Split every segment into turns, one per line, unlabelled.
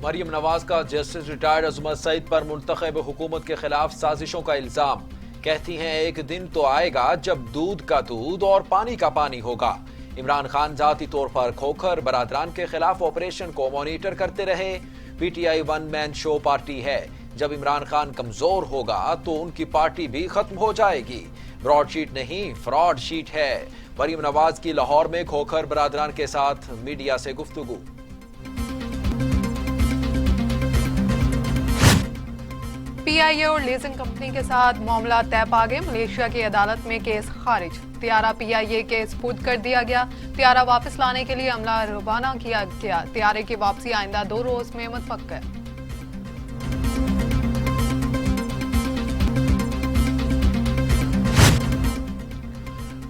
मरियम नवाज का justice retired अजमत सईद पर मुंतखब हुकूमत के खिलाफ साजिशों का इल्जाम। कहती हैं एक दिन तो आएगा जब दूध का दूध और पानी का पानी होगा। इमरान खान जाती तौर पर खोखर बरादरान के खिलाफ ऑपरेशन को मॉनिटर करते रहे। PTI one man show party है, जब इमरान खान कमजोर होगा तो उनकी पार्टी भी खत्म हो जाएगी। ब्रॉडशीट नहीं, फ्रॉड शीट है। मरियम नवाज की लाहौर में खोखर बरादरान के साथ मीडिया से गुफ्तगू।
पीआईए और लीजिंग कंपनी के साथ मामला तय पा गए। मलेशिया की अदालत में केस खारिज। त्यारा पीआईए के सुपुर्द कर दिया गया। त्यारा वापस लाने के लिए अमला रवाना किया गया। त्यारे की वापसी आइंदा 2 रोज में मुतवक्किल।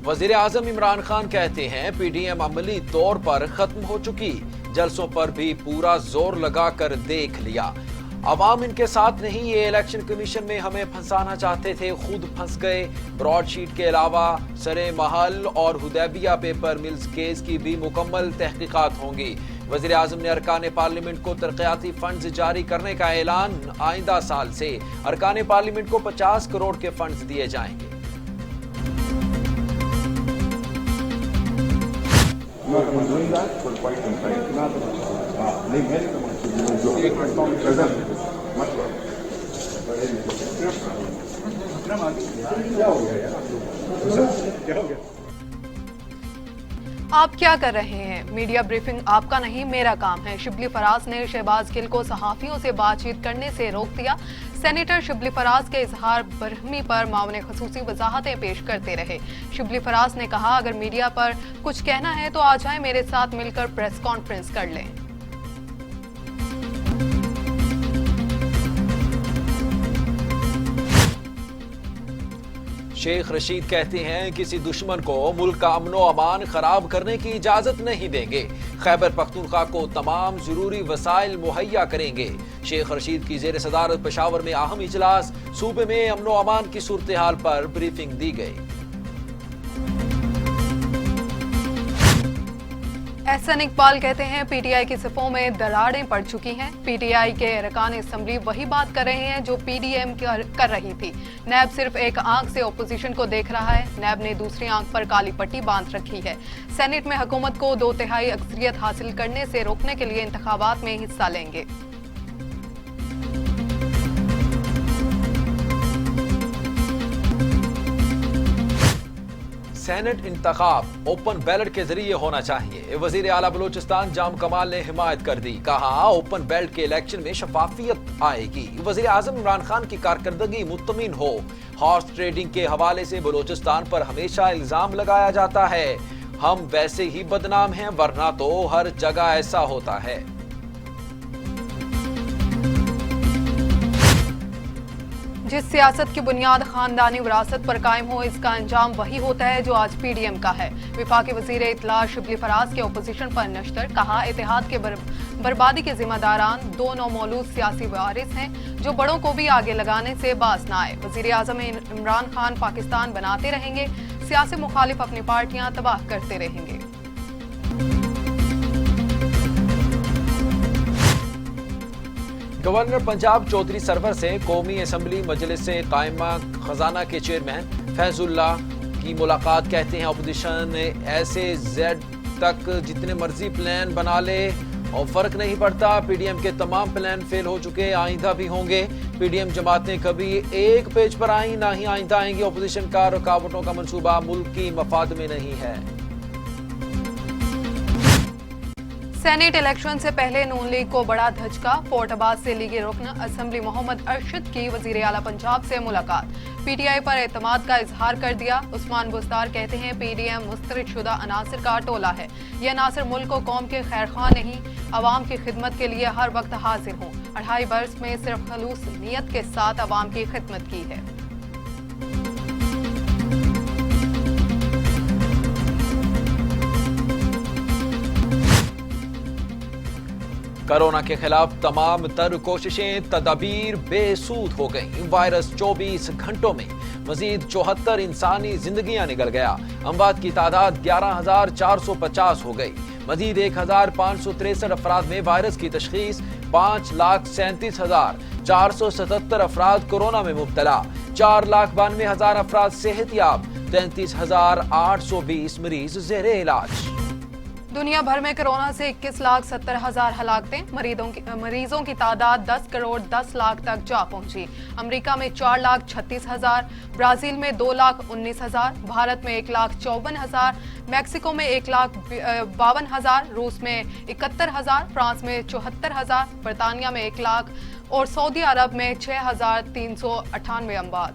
वजीर आजम इमरान खान कहते हैं पीडीएम अमली तौर पर खत्म हो चुकी। जलसों पर भी पूरा जोर लगाकर देख लिया। अवाम इनके साथ नहीं, ये इलेक्शन कमीशन में हमें फंसाना चाहते थे, खुद फंस गए। ब्रॉडशीट के अलावा सरे महल और हुदैबिया पेपर मिल्स केस की भी मुकम्मल तहकीकात होंगी। वजीर आजम ने अरकान पार्लियामेंट को तरक्याती फंड्स जारी करने का ऐलान। आइंदा साल से अरकान पार्लियामेंट को 50 करोड़ के फंड्स दिए जाएंगे।
आप क्या कर रहे हैं? मीडिया ब्रीफिंग आपका नहीं, मेरा काम है। शिबली फराज ने शहबाज गिल को सहाफियों से बातचीत करने से रोक दिया। सेनेटर शिबली फराज के इजहार बरहमी पर मामले खसूसी वजाहतें पेश करते रहे। शिबली फराज ने कहा, अगर मीडिया पर कुछ कहना है तो आ जाए, मेरे साथ मिलकर प्रेस कॉन्फ्रेंस कर लें।
शेख रशीद कहते हैं किसी दुश्मन को मुल्क का अमनो अमान खराब करने की इजाजत नहीं देंगे। खैबर पख्तूनख्वा को तमाम जरूरी वसाइल मुहैया करेंगे। शेख रशीद की जेर सदारत पेशावर में अहम इजलास। सूबे में अमनो अमान की सूरत हाल पर ब्रीफिंग दी गई।
एहसन इकबाल कहते हैं पीटीआई की सिफों में दरारें पड़ चुकी हैं। पीटीआई के अरकान असम्बली वही बात कर रहे हैं जो पीडीएम कर रही थी। नैब सिर्फ एक आंख से ओपोजिशन को देख रहा है। नैब ने दूसरी आंख पर काली पट्टी बांध रखी है। सेनेट में हुकूमत को 2/3 अक्सरियत हासिल करने से रोकने के लिए इंतखाबात में हिस्सा लेंगे।
सेनेट इंतखाब ओपन बैलेट के जरिए होना चाहिए। वजीर आला बलूचिस्तान जाम कमाल ने हिमायत कर दी। कहा, ओपन बैलेट के इलेक्शन में शफाफियत आएगी। वजीर आजम इमरान खान की कारकर्दगी मुतमिन हो। हॉर्स ट्रेडिंग के हवाले से बलूचिस्तान पर हमेशा इल्जाम लगाया जाता है। हम वैसे ही बदनाम हैं, वरना तो हर जगह ऐसा होता है।
जिस सियासत की बुनियाद खानदानी विरासत पर कायम हो, इसका अंजाम वही होता है जो आज पीडीएम का है। विफाकी वजीर इत्तला शिबली फराज के ओपोजिशन पर नश्तर। कहा, इत्तेहाद के बर्बादी के जिम्मेदारान 2 नौमौलूद सियासी वारिस हैं जो बड़ों को भी आगे लगाने से बाज न आए। वजीर आजम इमरान खान पाकिस्तान बनाते रहेंगे, सियासी मुखालिफ अपनी पार्टियां तबाह करते रहेंगे।
गवर्नर पंजाब चौधरी सरवर से कौमी असम्बली मजलिस से कायमा खजाना के चेयरमैन फैजुल्ला की मुलाकात। कहते हैं अपोजिशन ऐसे जेड तक जितने मर्जी प्लान बना ले और फर्क नहीं पड़ता। पीडीएम के तमाम प्लान फेल हो चुके, आइंदा भी होंगे। पीडीएम जमातें कभी एक पेज पर आई, ना ही आइंदा आएंगी। अपोजिशन का रुकावटों का मंसूबा मुल्क की मफाद में नहीं है।
सेनेट इलेक्शन से पहले नून लीग को बड़ा धचका। फोर्टबाद से लीगी रुकन असेंबली मोहम्मद अरशद की वजीर आला पंजाब से मुलाकात। पीटीआई पर एतमाद का इजहार कर दिया। उस्मान बुस्तार कहते हैं पीडीएम मुस्तरद शुदा अनासर का टोला है। ये अनासर मुल्क और कौम के खैरख्वाह नहीं, अवाम की खिदमत के लिए हर वक्त हाजिर हों। 2.5 बरस में सिर्फ खलूस नीयत के साथ अवाम की खिदमत की है।
कोरोना के खिलाफ तमाम तर कोशिशें तदबीर बेसूद हो गईं। वायरस 24 घंटों में मजीद 74 इंसानी जिंदगियां निकल गया। अमवात की तादाद 11,450 हो गई। मजीद 1,563 अफराद में वायरस की तशखीस। 5,37,477 अफराद कोरोना में मुब्तला, 4,92,000 अफराद सेहतयाब, 33,820 मरीज जेरे इलाज।
दुनिया भर में कोरोना से 21,70,000 हलाकतें, मरीजों की तादाद 10 करोड़ 10 लाख तक जा पहुंची। अमेरिका में 4,36,000, ब्राजील में 2,19,000, भारत में 1,54,000, मैक्सिको में 1,52,000, रूस में 71,000, फ्रांस में 74,000, बर्तानिया में 1 लाख और सऊदी अरब में 6,398 अमवात।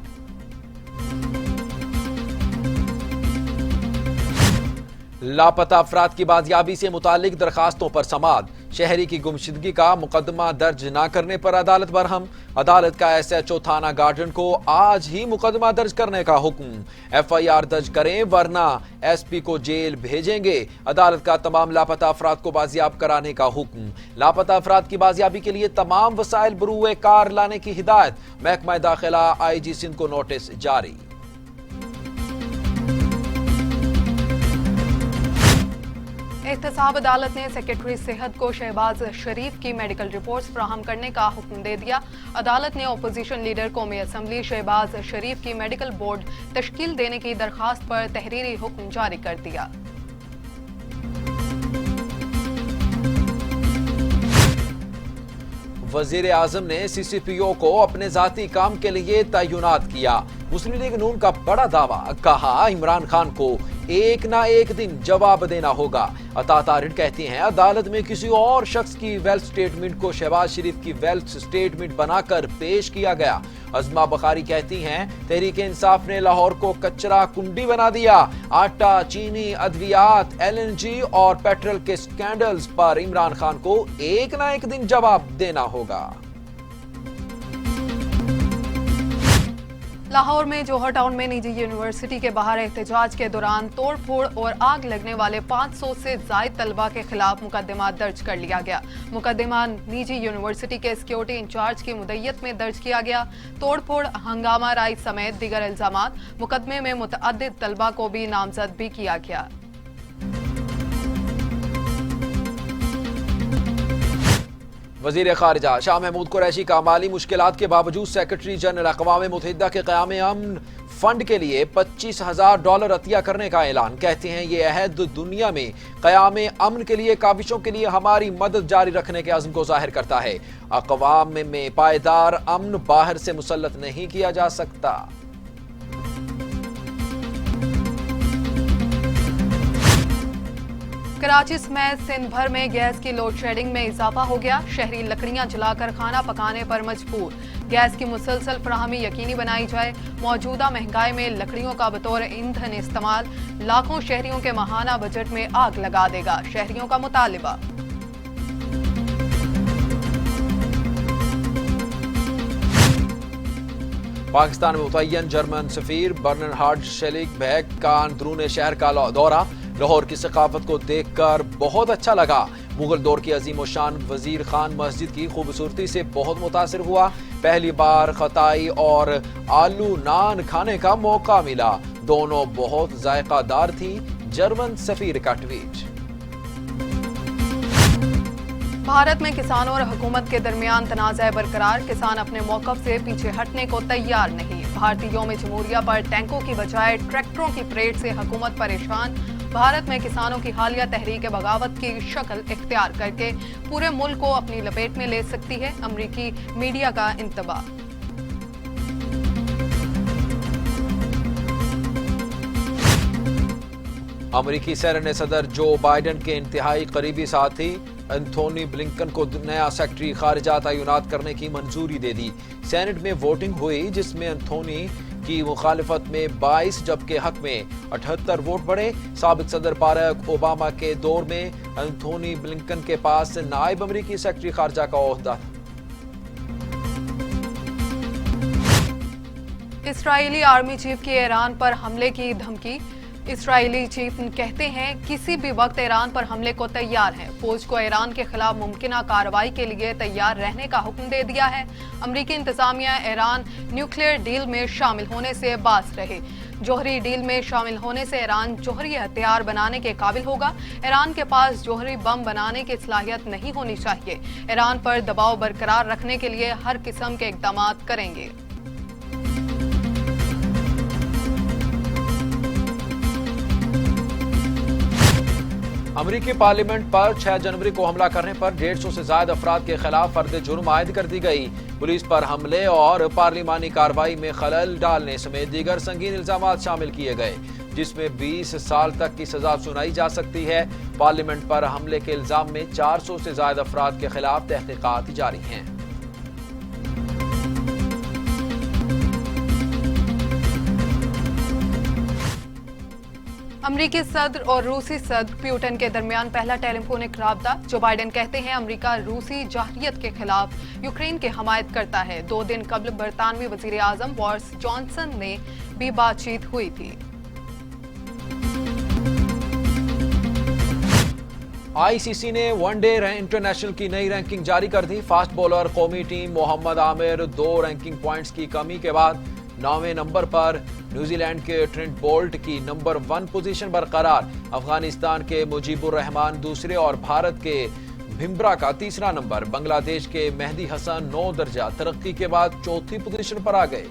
लापता अफराद की बाजियाबी से मुतालिक दरखास्तों पर समाअत, शहरी की गुमशुदगी का मुकदमा दर्ज न करने पर अदालत बरहम, अदालत का SHO थाना गार्डन को आज ही मुकदमा दर्ज करने का हुक्म, FIR दर्ज करें वरना SP को जेल भेजेंगे, अदालत का तमाम लापता अफराद को बाजियाब कराने का हुक्म, लापता अफराद की बाजियाबी के लिए तमाम वसाइल बरूए कार लाने की हिदायत, महकमा दाखिला IG सिंध को नोटिस जारी।
एहतसाब अदालत ने सेक्रेटरी सेहत को शहबाज शरीफ की मेडिकल रिपोर्ट्स फराहम करने का हुक्म दे दिया। अदालत ने अपोजिशन लीडर कौमी असम्बली शहबाज शरीफ की मेडिकल बोर्ड तश्कील देने की दरखास्त पर तहरीरी हुक्म जारी कर दिया।
वजीर आजम ने CCPO को अपने जाती काम के लिए तैनात किया। मुस्लिम लीग नून का बड़ा दावा, कहा इमरान खान को एक ना एक दिन जवाब देना होगा। अता तारिड़ कहती हैं अदालत में किसी और शख्स की वेल्थ स्टेटमेंट को शहबाज शरीफ की वेल्थ स्टेटमेंट बनाकर पेश किया गया। अजमा बखारी कहती हैं तहरीक इंसाफ ने लाहौर को कचरा कुंडी बना दिया। आटा, चीनी, अद्वियात, LNG और पेट्रोल के स्कैंडल्स पर इमरान खान को एक ना एक दिन जवाब देना होगा।
लाहौर में जौहर टाउन में निजी यूनिवर्सिटी के बाहर एहतजाज के दौरान तोड़फोड़ और आग लगने वाले 500 से जायद तलबा के खिलाफ मुकदमा दर्ज कर लिया गया। मुकदमा निजी यूनिवर्सिटी के सिक्योरिटी इंचार्ज की मुद्दत में दर्ज किया गया। तोड़फोड़, हंगामा राई समेत दीगर इल्जामात, मुकदमे में मुतअद्दिद तलबा को भी नामजद भी किया गया।
वजीर खारिजा शाह महमूद कुरैशी का माली मुश्किलात के बावजूद सेक्रेटरी जनरल अक़वाम मुत्तहिदा के क़याम अमन फंड के लिए $25,000 अतिया करने का ऐलान। कहते हैं ये अहद दुनिया में क़याम अमन के लिए काविशों के लिए हमारी मदद जारी रखने के अज़्म को जाहिर करता है। अक़वाम में पायदार अमन बाहर से मुसल्लत नहीं किया जा सकता।
कराची समेत सिंध भर में गैस की लोड शेडिंग में इजाफा हो गया। शहरी लकड़ियां जलाकर खाना पकाने पर मजबूर। गैस की मुसलसल फराहमी यकीनी बनाई जाए। मौजूदा महंगाई में लकड़ियों का बतौर ईंधन इस्तेमाल लाखों शहरियों के माहाना बजट में आग लगा देगा, शहरियों का मुतालिबा।
पाकिस्तान में मुतय्यन जर्मन सफीर बर्नहार्ड शेलिगबैक का अंदरून शहर का दौरा। लाहौर की सकाफत को देखकर बहुत अच्छा लगा। मुगल दौर की अजीम शान वजीर खान मस्जिद की खूबसूरती से बहुत मुतासिर हुआ। पहली बार खताई और आलू नान खाने का मौका मिला, दोनों बहुत जायकादार थी। जर्मन सफीर का ट्वीट।
भारत में किसानों और हुकूमत के दरमियान तनाज़ा बरकरार। किसान अपने मौक़िफ़ से पीछे हटने को तैयार नहीं। भारतीय यौम जमहूरिया पर टैंकों की बजाय ट्रैक्टरों की परेड से हुकूमत परेशान। भारत में किसानों की हालिया तहरीक बगावत की शक्ल इख्तियार करके पूरे मुल्क को अपनी लपेट में ले सकती है, अमरीकी मीडिया का इंतबाह।
अमरीकी सैर ने सदर जो बाइडेन के इंतहाई करीबी साथी एंथोनी ब्लिंकन को नया सेक्रेटरी खारिजा तैनात करने की मंजूरी दे दी। सेनेट में वोटिंग हुई जिसमें एंथोनी की मुखालिफत में 22 जबकि हक में 78 वोट बढ़े। साबिक सदर बाराक ओबामा के दौर में एंथोनी ब्लिंकन के पास नायब अमरीकी सेक्रेटरी खारिजा का ओहदा था।
इस्राएली आर्मी चीफ की ईरान पर हमले की धमकी। इस्राएली चीफ कहते हैं किसी भी वक्त ईरान पर हमले को तैयार हैं। फौज को ईरान के खिलाफ मुमकिना कार्रवाई के लिए तैयार रहने का हुक्म दे दिया है। अमरीकी इंतजामिया ईरान न्यूक्लियर डील में शामिल होने से बाज रहे। जौहरी डील में शामिल होने से ईरान जौहरी हथियार बनाने के काबिल होगा। ईरान के पास जौहरी बम बनाने की सलाहियत नहीं होनी चाहिए। ईरान पर दबाव बरकरार रखने के लिए हर किस्म के इकदाम करेंगे।
अमरीकी पार्लियामेंट पर 6 जनवरी को हमला करने पर 150 से ज्यादा अफराद के खिलाफ फर्द जुर्म आयद कर दी गई। पुलिस पर हमले और पार्लिमानी कार्रवाई में खलल डालने समेत दीगर संगीन इल्जामात शामिल किए गए, जिसमें 20 साल तक की सजा सुनाई जा सकती है। पार्लियामेंट पर हमले के इल्जाम में 400 से ज्यादा अफराद के खिलाफ तहकीकात जारी हैं।
अमरीकी सदर और रूसी सदर पुतिन के दरमियान पहला टेलीफोनिक राबता। जो बाइडेन कहते हैं अमरीका रूसी जाहिरियत के खिलाफ यूक्रेन की हमायत करता है। 2 दिन कबल बरतानवी वजीर आजम बोरिस जॉनसन ने भी बातचीत हुई थी।
आईसीसी ने वनडे इंटरनेशनल की नई रैंकिंग जारी कर दी। फास्ट बॉलर कौमी team Mohammad Amir 2 ranking points की कमी के बाद 9वें नंबर पर, न्यूजीलैंड के ट्रेंट बोल्ट की नंबर 1 पोजीशन बरकरार, अफगानिस्तान के मुजीबुर रहमान दूसरे और भारत के भिम्ब्रा का तीसरा नंबर, बांग्लादेश के मेहदी हसन 9 दर्जा तरक्की के बाद चौथी पोजीशन पर आ गए।